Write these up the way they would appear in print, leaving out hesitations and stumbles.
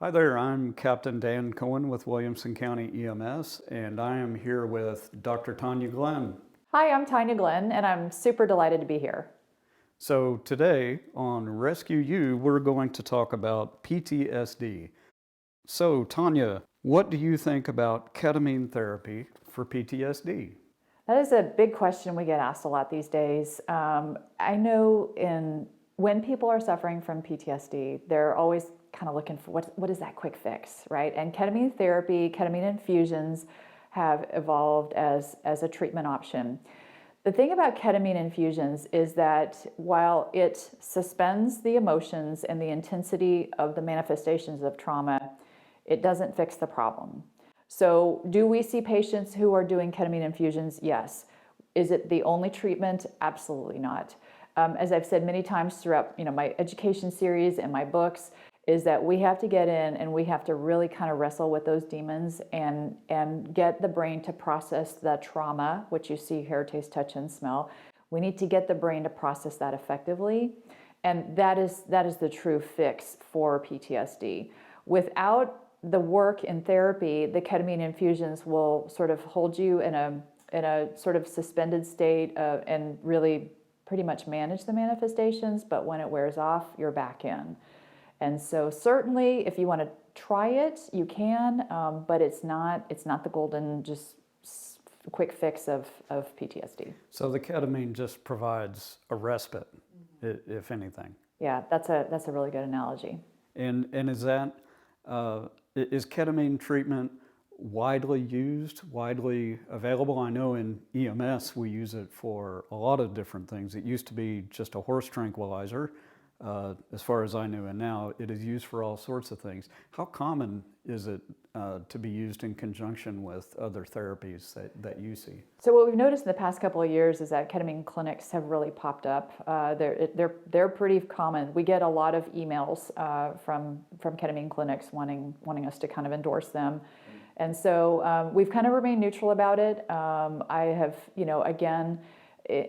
Hi there, I'm Captain Dan Cohen with Williamson County EMS, and I am here with Dr. Tanya Glenn. Hi, I'm Tanya Glenn, and I'm super delighted to be here. So today on Rescue You, we're going to talk about PTSD. So Tanya, what do you think about ketamine therapy for PTSD? That is a big question we get asked a lot these days. I know when people are suffering from PTSD, they're always kind of looking for what is that quick fix, right? And ketamine therapy, ketamine infusions have evolved as a treatment option. The thing about ketamine infusions is that while it suspends the emotions and the intensity of the manifestations of trauma, it doesn't fix the problem. So, do we see patients who are doing ketamine infusions? Yes. Is it the only treatment? Absolutely not. As I've said many times throughout, my education series and my books, is that we have to get in and we have to really kind of wrestle with those demons and get the brain to process the trauma, which you see, hear, taste, touch, and smell. We need to get the brain to process that effectively, and that is the true fix for PTSD. Without the work in therapy, the ketamine infusions will sort of hold you in a sort of suspended state and really pretty much manage the manifestations, but when it wears off, you're back in. And so certainly if you want to try it, you can, but it's not the golden just quick fix of PTSD. So the ketamine just provides a respite, if anything. Yeah, that's a really good analogy. And is ketamine treatment widely used, widely available? I know in EMS we use it for a lot of different things. It used to be just a horse tranquilizer, as far as I knew, and now it is used for all sorts of things. How common is it to be used in conjunction with other therapies that you see? So what we've noticed in the past couple of years is that ketamine clinics have really popped up. They're pretty common. We get a lot of emails from ketamine clinics wanting us to kind of endorse them. And so we've kind of remained neutral about it. I have, again,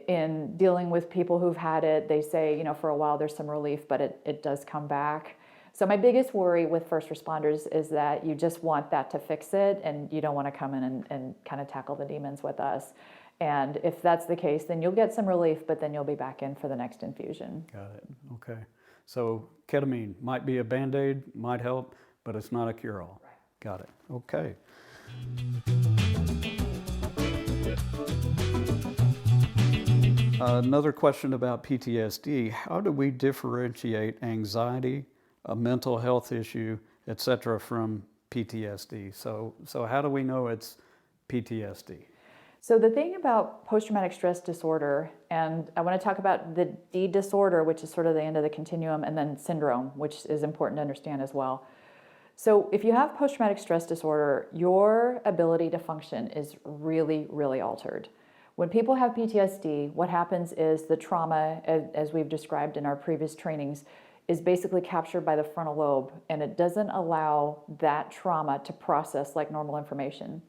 in dealing with people who've had it, they say, for a while there's some relief, but it does come back. So my biggest worry with first responders is that you just want that to fix it, and you don't want to come in and kind of tackle the demons with us. And if that's the case, then you'll get some relief, but then you'll be back in for the next infusion. Got it. Okay. So ketamine might be a Band-Aid, might help, but it's not a cure-all. Right. Got it. Okay. Another question about PTSD. How do we differentiate anxiety, a mental health issue, etc., from PTSD? So how do we know it's PTSD? So the thing about post-traumatic stress disorder, and I want to talk about the D disorder, which is sort of the end of the continuum, and then syndrome, which is important to understand as well. So if you have post-traumatic stress disorder, your ability to function is really, really altered. When people have PTSD, what happens is the trauma, as we've described in our previous trainings, is basically captured by the frontal lobe, and it doesn't allow that trauma to process like normal information.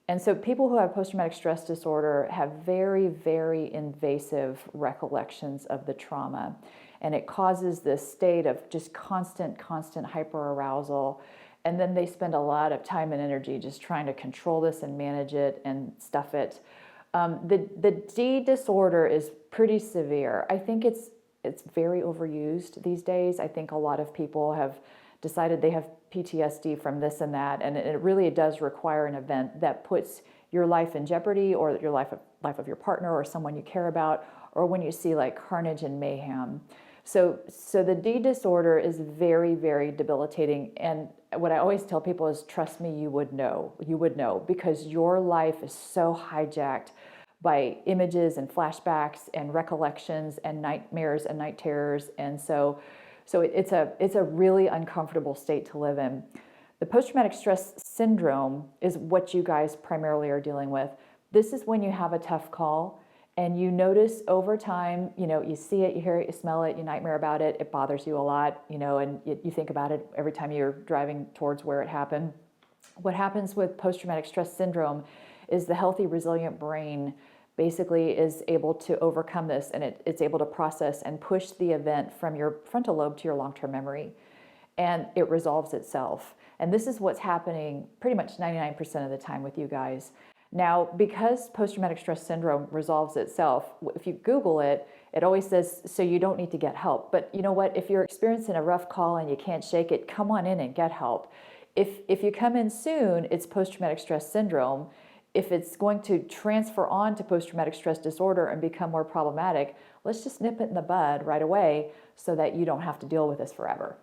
And so people who have post-traumatic stress disorder have very, very invasive recollections of the trauma. And it causes this state of just constant hyperarousal. And then they spend a lot of time and energy just trying to control this and manage it and stuff it. The D disorder is pretty severe. I think it's very overused these days. I think a lot of people have decided they have PTSD from this and that, and it really does require an event that puts your life in jeopardy, or your life of your partner or someone you care about, or when you see like carnage and mayhem. So the D disorder is very, very debilitating, and what I always tell people is, trust me, you would know, because your life is so hijacked by images and flashbacks and recollections and nightmares and night terrors. And so it's a really uncomfortable state to live in. The post-traumatic stress syndrome is what you guys primarily are dealing with. This is when you have a tough call and you notice over time, you see it, you hear it, you smell it, you nightmare about it, it bothers you a lot, and you think about it every time you're driving towards where it happened. What happens with post-traumatic stress syndrome is the healthy, resilient brain basically is able to overcome this, and it's able to process and push the event from your frontal lobe to your long-term memory. and it resolves itself. And this is what's happening pretty much 99% of the time with you guys. Now, because post-traumatic stress syndrome resolves itself, if you Google it, it always says, so you don't need to get help. But you know what? If you're experiencing a rough call and you can't shake it, come on in and get help. If you come in soon, it's post-traumatic stress syndrome. If it's going to transfer on to post-traumatic stress disorder and become more problematic, let's just nip it in the bud right away so that you don't have to deal with this forever.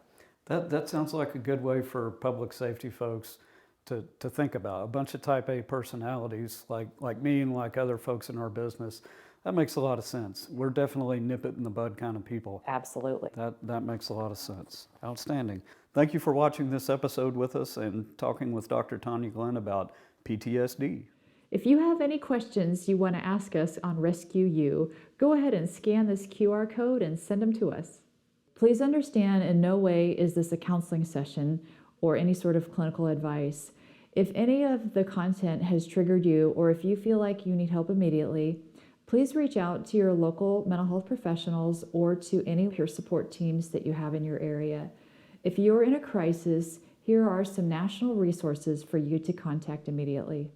That sounds like a good way for public safety folks to think about. A bunch of type A personalities like me and like other folks in our business. That makes a lot of sense. We're definitely nip it in the bud kind of people. Absolutely. That makes a lot of sense. Outstanding. Thank you for watching this episode with us and talking with Dr. Tanya Glenn about PTSD. If you have any questions you want to ask us on Rescue You, go ahead and scan this QR code and send them to us. Please understand, in no way is this a counseling session or any sort of clinical advice. If any of the content has triggered you, or if you feel like you need help immediately, please reach out to your local mental health professionals or to any peer support teams that you have in your area. If you're in a crisis, here are some national resources for you to contact immediately.